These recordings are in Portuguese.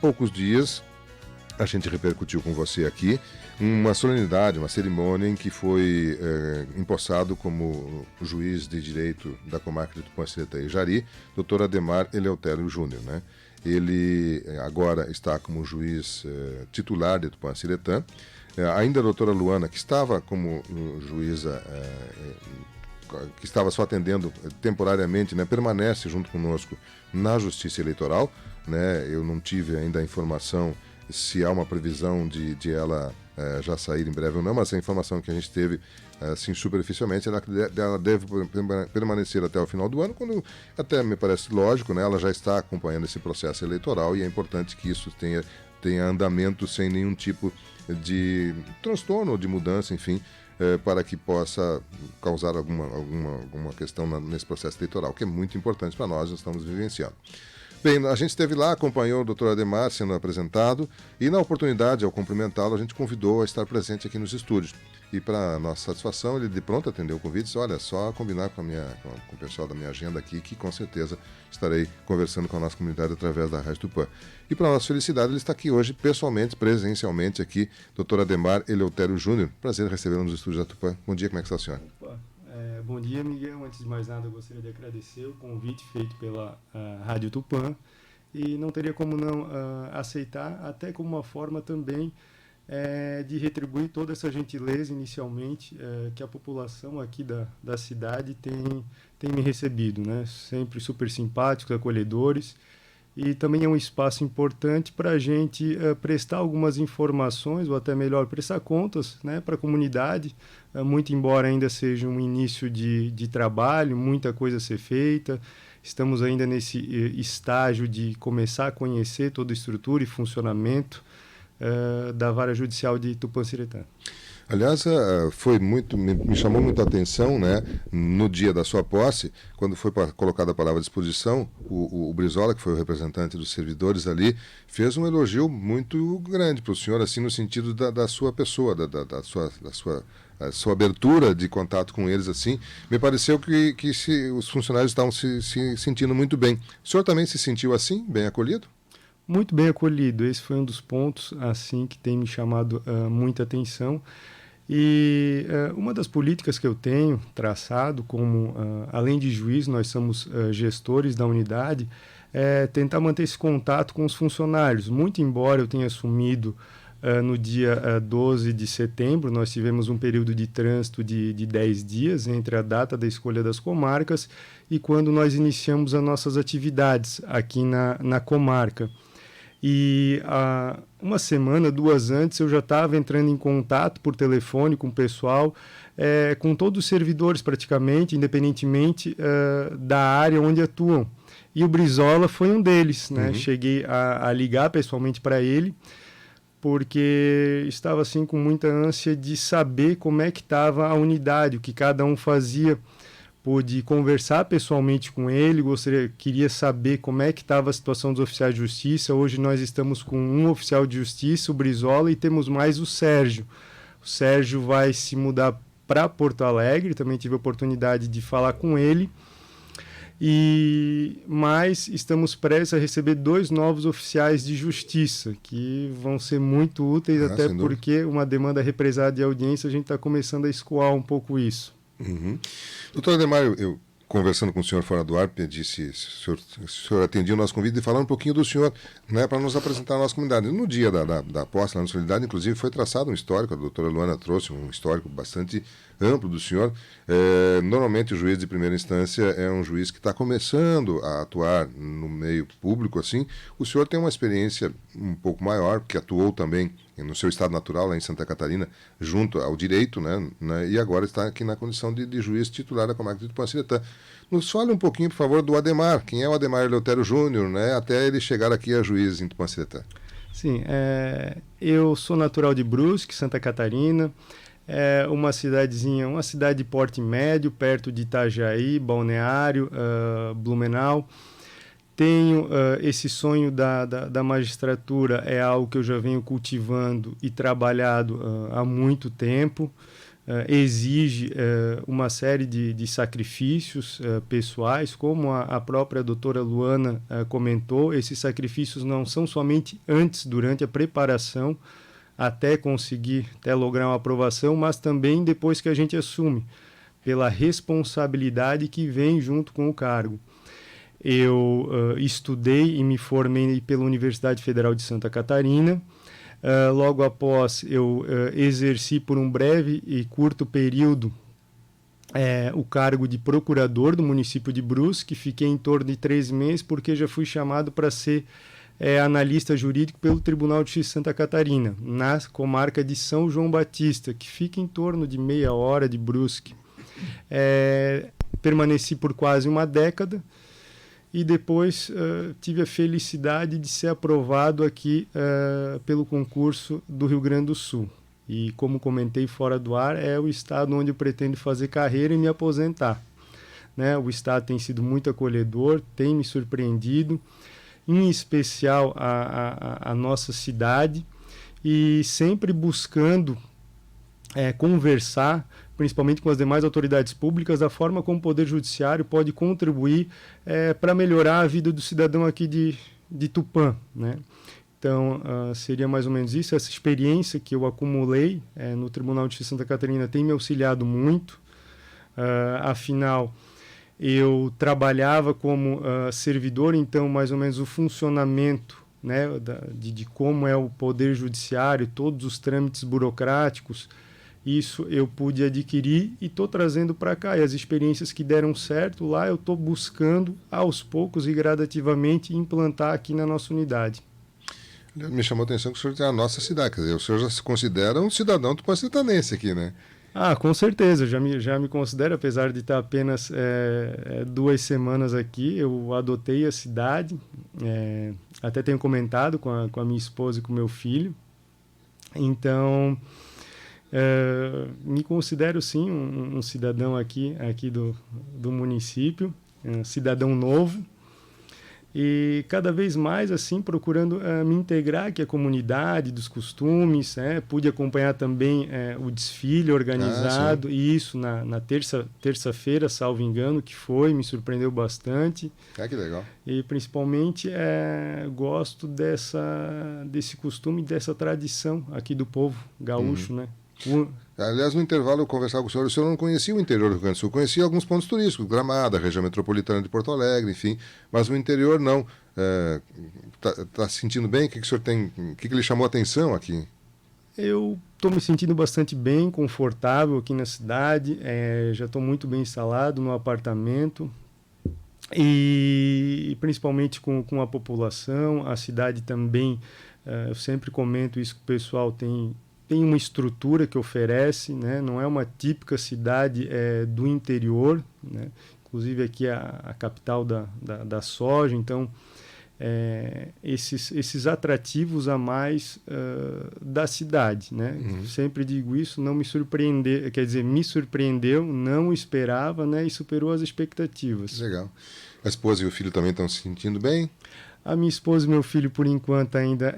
poucos dias, a gente repercutiu com você aqui uma solenidade, uma cerimônia em que foi empossado como juiz de direito da comarca de Tupã-Siretã e Jari, Dr. Ademar Eleutério Júnior, né? Ele agora está como juiz titular de Tupã-Siretã. Ainda a doutora Luana, que estava como juíza, que estava só atendendo temporariamente, né, permanece junto conosco na Justiça Eleitoral, né? Eu não tive ainda a informação se há uma previsão de ela já sair em breve ou não, mas a informação que a gente teve, assim, superficialmente, ela deve permanecer até o final do ano, quando até me parece lógico, né? Ela já está acompanhando esse processo eleitoral e é importante que isso tenha andamento sem nenhum tipo de transtorno ou de mudança, enfim, para que possa causar alguma questão nesse processo eleitoral, que é muito importante para nós estamos vivenciando. Bem, a gente esteve lá, acompanhou o doutor Ademar sendo apresentado e, na oportunidade, ao cumprimentá-lo, a gente convidou a estar presente aqui nos estúdios. E, para nossa satisfação, ele de pronto atendeu o convite e disse: olha, só combinar com o pessoal da minha agenda aqui, que com certeza estarei conversando com a nossa comunidade através da Rádio Tupã. E, para nossa felicidade, ele está aqui hoje, pessoalmente, presencialmente aqui, doutor Ademar Eleutério Júnior. Prazer recebê-lo nos estúdios da Tupã. Bom dia, como é que está, senhor? Bom dia, Miguel. Antes de mais nada, eu gostaria de agradecer o convite feito pela Rádio Tupã e não teria como não aceitar, até como uma forma também de retribuir toda essa gentileza inicialmente que a população aqui da cidade tem me recebido, né? Sempre super simpáticos, acolhedores. E também é um espaço importante para a gente prestar algumas informações, ou até melhor, prestar contas, né, para a comunidade, muito embora ainda seja um início de trabalho, muita coisa a ser feita. Estamos ainda nesse estágio de começar a conhecer toda a estrutura e funcionamento da Vara Judicial de Tupã-Siretã. Aliás, me chamou muito a atenção, né, no dia da sua posse, quando foi colocada a palavra à disposição, o Brizola, que foi o representante dos servidores ali, fez um elogio muito grande para o senhor, assim, no sentido da sua pessoa, da sua abertura de contato com eles, assim. Me pareceu que os funcionários estavam se sentindo muito bem. O senhor também se sentiu assim, bem acolhido? Muito bem acolhido. Esse foi um dos pontos assim que tem me chamado muita atenção. E uma das políticas que eu tenho traçado, como além de juiz, nós somos gestores da unidade, é tentar manter esse contato com os funcionários. Muito embora eu tenha assumido no dia 12 de setembro, nós tivemos um período de trânsito de 10 dias entre a data da escolha das comarcas e quando nós iniciamos as nossas atividades aqui na comarca. E uma semana, 2 antes, eu já estava entrando em contato por telefone com o pessoal, com todos os servidores praticamente, independentemente da área onde atuam. E o Brizola foi um deles, né? Uhum. Cheguei a ligar pessoalmente para ele, porque estava assim com muita ânsia de saber como é que estava a unidade, o que cada um fazia. Pude conversar pessoalmente com ele, queria saber como é que estava a situação dos oficiais de justiça. Hoje nós estamos com um oficial de justiça, o Brizola, e temos mais o Sérgio. O Sérgio vai se mudar para Porto Alegre, também tive a oportunidade de falar com ele. Mas estamos prestes a receber 2 novos oficiais de justiça, que vão ser muito úteis, até porque uma demanda represada de audiência, a gente está começando a escoar um pouco isso. Uhum. Doutor Ademar, eu conversando com o senhor fora do ar, disse se o senhor atendia o nosso convite e falar um pouquinho do senhor, né, para nos apresentar a nossa comunidade. No dia da posse, lá na Solidariedade, inclusive, foi traçado um histórico, a doutora Luana trouxe um histórico bastante amplo do senhor. Normalmente o juiz de primeira instância é um juiz que está começando a atuar no meio público, assim. O senhor tem uma experiência um pouco maior, porque atuou também no seu estado natural, lá em Santa Catarina, junto ao direito, né, e agora está aqui na condição de juiz titular da comarca de Tupã-Siretã. Nos fale um pouquinho, por favor, do Ademar. Quem é o Ademar Eleutério Júnior, né, até ele chegar aqui a juiz em Tupã-Siretã? Sim, eu sou natural de Brusque, Santa Catarina. É uma cidadezinha, uma cidade de porte médio, perto de Itajaí, Balneário, Blumenau. Tenho esse sonho da magistratura, é algo que eu já venho cultivando e trabalhado há muito tempo. exige uma série de sacrifícios pessoais, como a própria doutora Luana comentou. Esses sacrifícios não são somente antes, durante a preparação, até conseguir, até lograr uma aprovação, mas também depois que a gente assume, pela responsabilidade que vem junto com o cargo. Eu estudei e me formei pela Universidade Federal de Santa Catarina. Logo após, eu exerci por um breve e curto período o cargo de procurador do município de Brusque. Fiquei em torno de 3 meses, porque já fui chamado para ser analista jurídico pelo Tribunal de Justiça de Santa Catarina, na comarca de São João Batista, que fica em torno de meia hora de Brusque. Permaneci por quase uma década. E depois tive a felicidade de ser aprovado aqui pelo concurso do Rio Grande do Sul. E como comentei fora do ar, é o estado onde eu pretendo fazer carreira e me aposentar. Né? O estado tem sido muito acolhedor, tem me surpreendido, em especial a nossa cidade, e sempre buscando conversar, principalmente com as demais autoridades públicas, da forma como o Poder Judiciário pode contribuir para melhorar a vida do cidadão aqui de Tupã, né? Então, seria mais ou menos isso. Essa experiência que eu acumulei no Tribunal de Justiça de Santa Catarina tem me auxiliado muito. Afinal, eu trabalhava como servidor, então, mais ou menos o funcionamento, né, de como é o Poder Judiciário, todos os trâmites burocráticos. Isso eu pude adquirir e estou trazendo para cá. E as experiências que deram certo lá, eu estou buscando, aos poucos e gradativamente, implantar aqui na nossa unidade. Me chamou a atenção que o senhor tem a nossa cidade. Quer dizer, o senhor já se considera um cidadão tupacetanense aqui, né? Com certeza. Já me considero, apesar de estar apenas 2 semanas aqui. Eu adotei a cidade. Até tenho comentado com a minha esposa e com o meu filho. Então... me considero sim um cidadão aqui do município, cidadão novo, e cada vez mais assim procurando me integrar aqui à comunidade, dos costumes. Pude acompanhar também o desfile organizado, e isso na terça-feira, salvo engano, que me surpreendeu bastante. Que legal. E principalmente gosto desse costume, dessa tradição aqui do povo gaúcho, né? Aliás, no intervalo eu conversava com o senhor não conhecia o interior do Rio Grande do Sul, conhecia alguns pontos turísticos, Gramado, a região metropolitana de Porto Alegre, enfim, mas o interior não. Tá se sentindo bem? O que o senhor tem? O que lhe chamou a atenção aqui? Eu estou me sentindo bastante bem, confortável aqui na cidade, já estou muito bem instalado no apartamento, e principalmente com a população. A cidade também, eu sempre comento isso, que o pessoal tem uma estrutura que oferece, né? Não é uma típica cidade do interior, né? Inclusive aqui a capital da soja. Então, esses atrativos a mais da cidade, né? Sempre digo isso, não me surpreender, quer dizer, me surpreendeu, não esperava, né? E superou as expectativas. Legal. A esposa e o filho também estão se sentindo bem? A minha esposa e meu filho, por enquanto, ainda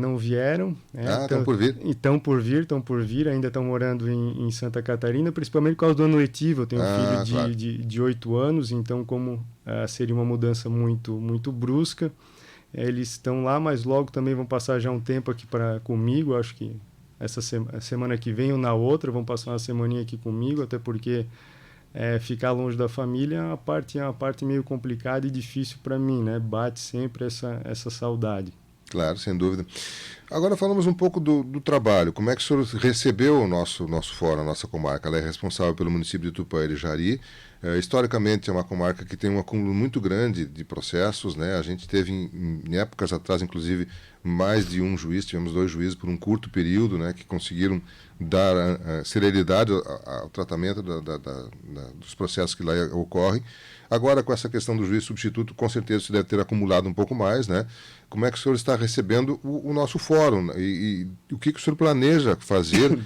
não vieram. Estão por vir? Estão por vir, ainda estão morando em Santa Catarina, principalmente por causa do ano letivo. Eu tenho um filho claro. de 8 anos, então como seria uma mudança muito, muito brusca, eles estão lá, mas logo também vão passar já um tempo aqui comigo. Acho que essa semana que vem ou na outra vão passar uma semaninha aqui comigo, até porque... ficar longe da família é uma parte meio complicada e difícil para mim, né? Bate sempre essa saudade. Claro, sem dúvida. Agora falamos um pouco do trabalho. Como é que o senhor recebeu o nosso fórum, a nossa comarca? Ela é responsável pelo município de Tupã e Jari. Historicamente é uma comarca que tem um acúmulo muito grande de processos, né? A gente teve em épocas atrás, inclusive, mais de um juiz, tivemos 2 juízes por um curto período, né? Que conseguiram dar celeridade ao tratamento dos processos que lá ocorrem. Agora, com essa questão do juiz substituto, com certeza isso deve ter acumulado um pouco mais, né? Como é que o senhor está recebendo o nosso fórum e o que o senhor planeja fazer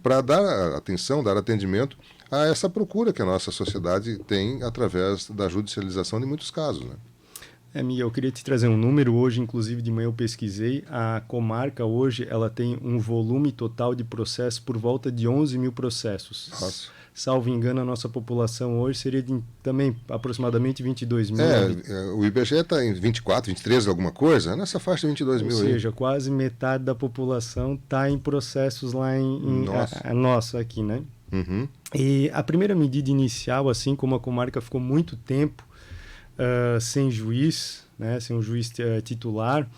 para dar atenção, dar atendimento a essa procura que a nossa sociedade tem através da judicialização de muitos casos, né? Miguel, eu queria te trazer um número. Hoje, inclusive, de manhã eu pesquisei. A comarca hoje ela tem um volume total de processos por volta de 11 mil processos. Nossa. Salvo engano, a nossa população hoje seria de também aproximadamente 22 mil. O IBGE está em 24, 23, alguma coisa, nessa faixa de 22 mil. Ou seja, quase metade da população está em processos lá nossa aqui, né? Uhum. E a primeira medida inicial, assim como a comarca ficou muito tempo sem juiz, né, sem um juiz titular,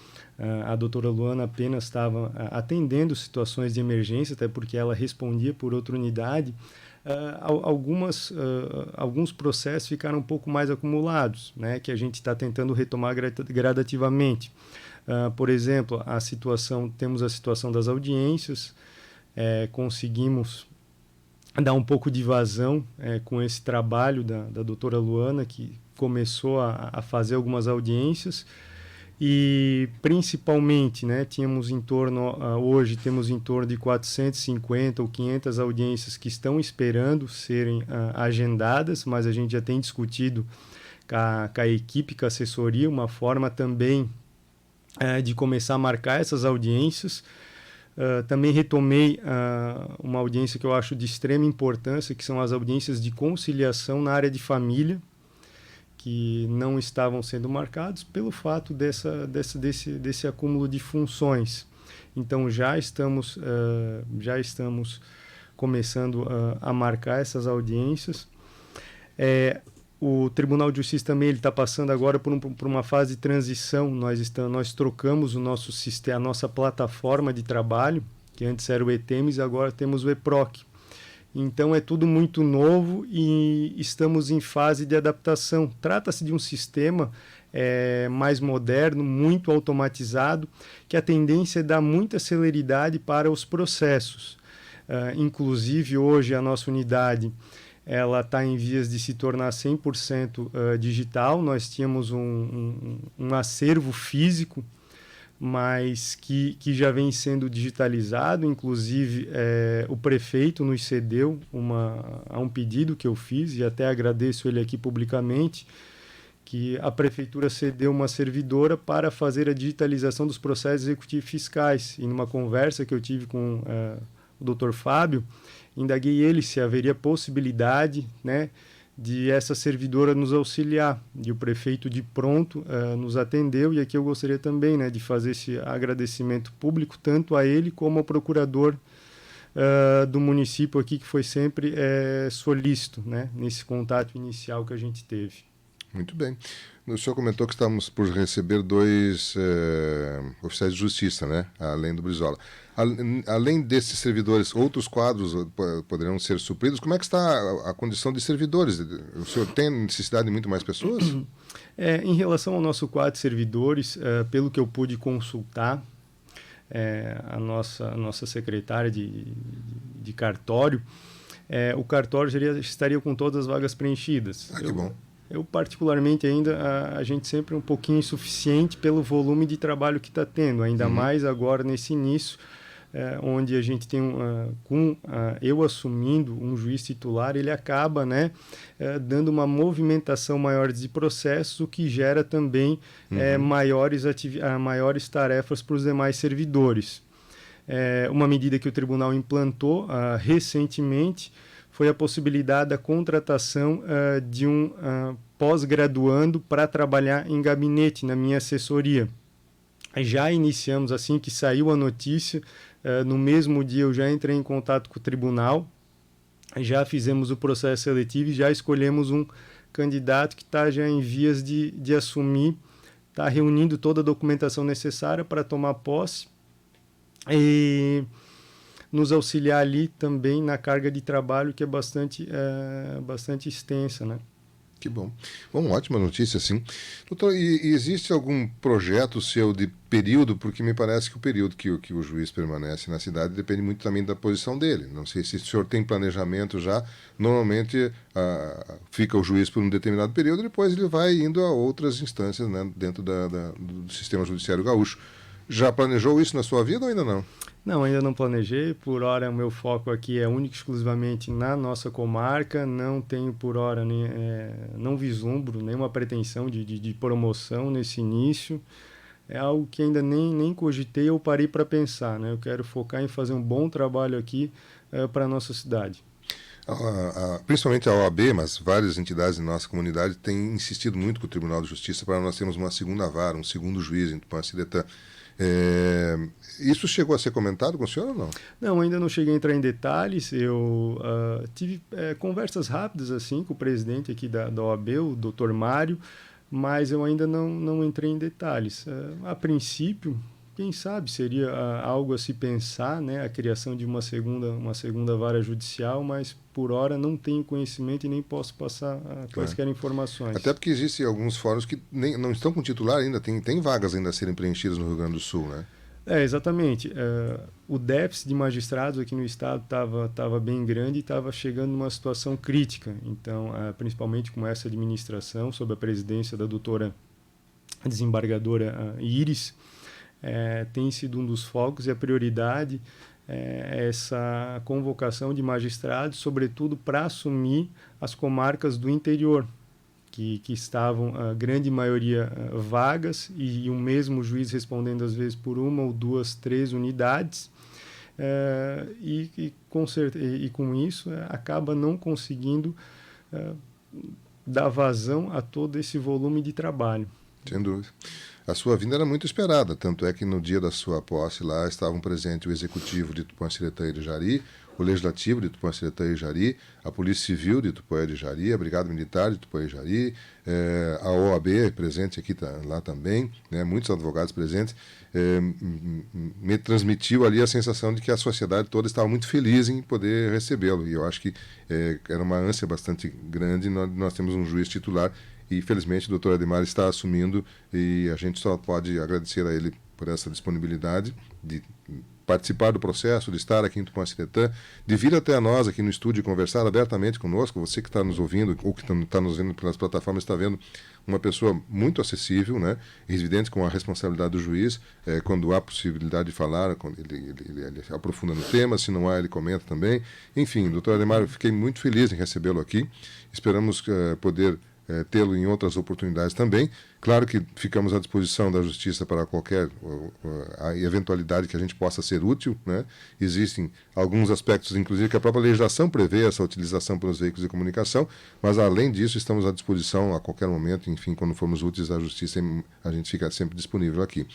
a doutora Luana apenas estava atendendo situações de emergência, até porque ela respondia por outra unidade. Alguns processos ficaram um pouco mais acumulados, né, que a gente está tentando retomar gradativamente. Por exemplo, temos a situação das audiências, conseguimos dar um pouco de vazão com esse trabalho da doutora Luana, que começou a fazer algumas audiências, e principalmente, né, hoje temos em torno de 450 ou 500 audiências que estão esperando serem agendadas, mas a gente já tem discutido com a equipe, com a assessoria, uma forma também de começar a marcar essas audiências. Também retomei uma audiência que eu acho de extrema importância, que são as audiências de conciliação na área de família, que não estavam sendo marcados pelo fato desse acúmulo de funções. Então já estamos começando a marcar essas audiências. O Tribunal de Justiça também está passando agora por uma fase de transição. Nós trocamos a nossa plataforma de trabalho, que antes era o ETEMES, agora temos o EPROC. Então é tudo muito novo e estamos em fase de adaptação. Trata-se de um sistema mais moderno, muito automatizado, que a tendência é dar muita celeridade para os processos. Inclusive, hoje a nossa unidade ela está em vias de se tornar 100% digital. Nós tínhamos um acervo físico, mas que já vem sendo digitalizado. Inclusive, o prefeito nos cedeu a um pedido que eu fiz, e até agradeço ele aqui publicamente, que a prefeitura cedeu uma servidora para fazer a digitalização dos processos executivos fiscais. E numa conversa que eu tive com o Dr. Fábio, indaguei ele se haveria possibilidade, né, de essa servidora nos auxiliar. E o prefeito de pronto nos atendeu, e aqui eu gostaria também, né, de fazer esse agradecimento público tanto a ele como ao procurador do município aqui, que foi sempre solícito, né, nesse contato inicial que a gente teve. Muito bem. O senhor comentou que estamos por receber 2 oficiais de justiça, né, além do Brizola. Além desses servidores, outros quadros poderão ser supridos. Como é que está a condição de servidores? O senhor tem necessidade de muito mais pessoas? Em relação ao nosso quadro de servidores, pelo que eu pude consultar, a nossa secretária de cartório, o cartório estaria com todas as vagas preenchidas. Que bom. Eu, particularmente, ainda a gente sempre é um pouquinho insuficiente pelo volume de trabalho que está tendo, ainda mais agora nesse início, onde a gente tem, eu assumindo um juiz titular, ele acaba, né, dando uma movimentação maior de processos, o que gera também maiores tarefas para os demais servidores. Uma medida que o tribunal implantou recentemente foi a possibilidade da contratação de um pós-graduando para trabalhar em gabinete na minha assessoria. Já iniciamos, assim que saiu a notícia, no mesmo dia eu já entrei em contato com o tribunal, já fizemos o processo seletivo e já escolhemos um candidato que está já em vias de assumir, está reunindo toda a documentação necessária para tomar posse e nos auxiliar ali também na carga de trabalho, que é bastante extensa, né? Que bom. Bom, ótima notícia, sim. Doutor, e existe algum projeto seu de período? Porque me parece que o período que o juiz permanece na cidade depende muito também da posição dele. Não sei se o senhor tem planejamento já. Normalmente fica o juiz por um determinado período, depois ele vai indo a outras instâncias, né, dentro do sistema judiciário gaúcho. Já planejou isso na sua vida ou ainda não? Não, ainda não planejei. Por hora, o meu foco aqui é único e exclusivamente na nossa comarca. Não tenho, por hora, não vislumbro nenhuma pretensão de promoção nesse início. É algo que ainda nem cogitei ou parei para pensar, né? Eu quero focar em fazer um bom trabalho aqui para a nossa cidade. Principalmente a OAB, mas várias entidades da nossa comunidade têm insistido muito com o Tribunal de Justiça para nós termos uma segunda vara, um segundo juiz em Tupã-Ciretã. Isso chegou a ser comentado com o senhor ou não? Não, ainda não cheguei a entrar em detalhes. Eu tive conversas rápidas assim com o presidente aqui da OAB, o Dr. Mário, mas eu ainda não entrei em detalhes. A princípio, quem sabe seria algo a se pensar, né, a criação de uma segunda vara judicial, mas por hora não tenho conhecimento e nem posso passar quaisquer informações. Até porque existem alguns fóruns que não estão com titular ainda, tem vagas ainda a serem preenchidas no Rio Grande do Sul, né? Exatamente. O déficit de magistrados aqui no estado estava bem grande e estava chegando numa situação crítica. Então, principalmente com essa administração, sob a presidência da doutora desembargadora Iris, tem sido um dos focos e a prioridade essa convocação de magistrados, sobretudo para assumir as comarcas do interior, que estavam, a grande maioria, vagas, e o mesmo juiz respondendo às vezes por uma ou duas, três unidades, e com isso acaba não conseguindo dar vazão a todo esse volume de trabalho. Sem dúvida. A sua vinda era muito esperada, tanto é que no dia da sua posse lá estavam presentes o Executivo de Tupã-Ciretã e de Jari, o Legislativo de Tupã-Ciretã e Jari, a Polícia Civil de Tupã e de Jari, a Brigada Militar de Tupã e Jari, a OAB presente aqui lá também, né, muitos advogados presentes, me transmitiu ali a sensação de que a sociedade toda estava muito feliz em poder recebê-lo, e eu acho que era uma ânsia bastante grande. Nós temos um juiz titular e, felizmente, o doutor Ademar está assumindo, e a gente só pode agradecer a ele por essa disponibilidade de participar do processo, de estar aqui em Tupã-Ciretã, de vir até nós aqui no estúdio e conversar abertamente conosco. Você que está nos ouvindo, ou que está nos vendo pelas plataformas, está vendo uma pessoa muito acessível, né, evidente, com a responsabilidade do juiz, quando há possibilidade de falar, quando ele aprofunda no tema, se não há, ele comenta também. Enfim, doutor Ademar, eu fiquei muito feliz em recebê-lo aqui. Esperamos poder tê-lo em outras oportunidades também. Claro que ficamos à disposição da Justiça para qualquer eventualidade que a gente possa ser útil, né? Existem alguns aspectos, inclusive, que a própria legislação prevê essa utilização pelos veículos de comunicação, mas, além disso, estamos à disposição a qualquer momento. Enfim, quando formos úteis à Justiça, a gente fica sempre disponível aqui.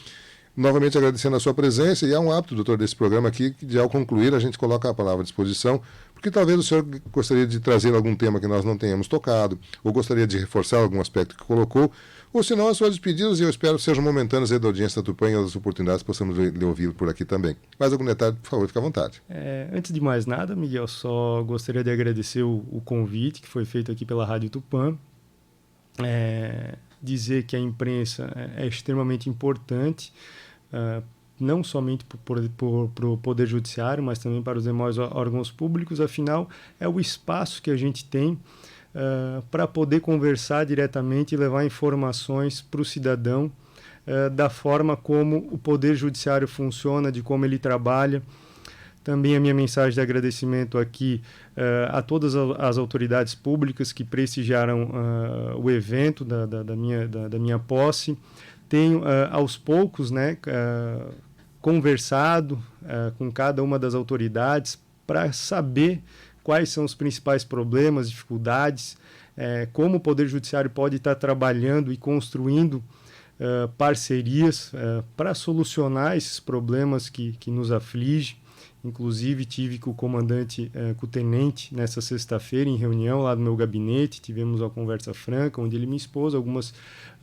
Novamente agradecendo a sua presença, e é um hábito, doutor, desse programa aqui, que ao concluir a gente coloca a palavra à disposição, porque talvez o senhor gostaria de trazer algum tema que nós não tenhamos tocado, ou gostaria de reforçar algum aspecto que colocou, ou senão as suas despedidas, e eu espero que sejam momentâneas aí da audiência da Tupã, e outras oportunidades possamos lhe ouvir por aqui também. Mais algum detalhe, por favor, fique à vontade. Antes de mais nada, Miguel, só gostaria de agradecer o convite que foi feito aqui pela Rádio Tupã, dizer que a imprensa é extremamente importante, não somente para o Poder Judiciário, mas também para os demais órgãos públicos. Afinal, é o espaço que a gente tem para poder conversar diretamente e levar informações para o cidadão da forma como o Poder Judiciário funciona, de como ele trabalha. Também a minha mensagem de agradecimento aqui a todas as autoridades públicas que prestigiaram o evento da minha posse. Tenho, aos poucos, né, conversado com cada uma das autoridades para saber quais são os principais problemas, dificuldades, como o Poder Judiciário pode estar trabalhando e construindo parcerias para solucionar esses problemas que nos afligem. Inclusive, tive com o comandante, com o tenente, nessa sexta-feira, em reunião lá no meu gabinete. Tivemos uma conversa franca, onde ele me expôs algumas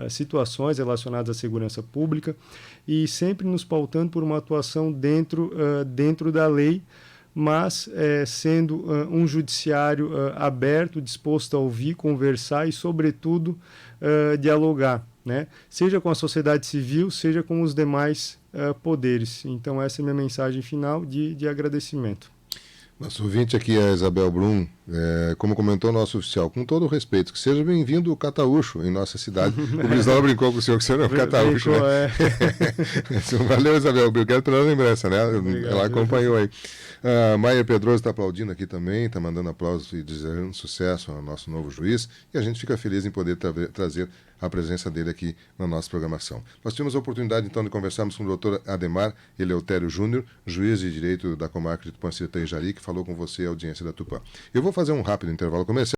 situações relacionadas à segurança pública, e sempre nos pautando por uma atuação dentro da lei, mas sendo um judiciário aberto, disposto a ouvir, conversar e, sobretudo, dialogar, né? Seja com a sociedade civil, seja com os demais poderes. Então, essa é a minha mensagem final de agradecimento. Nosso ouvinte aqui é a Isabel Brum, como comentou o nosso oficial, com todo o respeito, que seja bem-vindo o Cataúcho em nossa cidade. O Brizola brincou com o senhor que o senhor é um Cataúcho, né? Valeu, Isabel, obrigado pela lembrança, né? Obrigado. Ela acompanhou aí. Maia Pedroso está aplaudindo aqui também, está mandando aplausos e desejando sucesso ao nosso novo juiz, e a gente fica feliz em poder trazer a presença dele aqui na nossa programação. Nós tivemos a oportunidade, então, de conversarmos com o doutor Ademar Eleutério Júnior, juiz de direito da comarca de Tupancretá e Jari, que falou com você, a audiência da Tupã. Eu vou fazer um rápido intervalo comercial.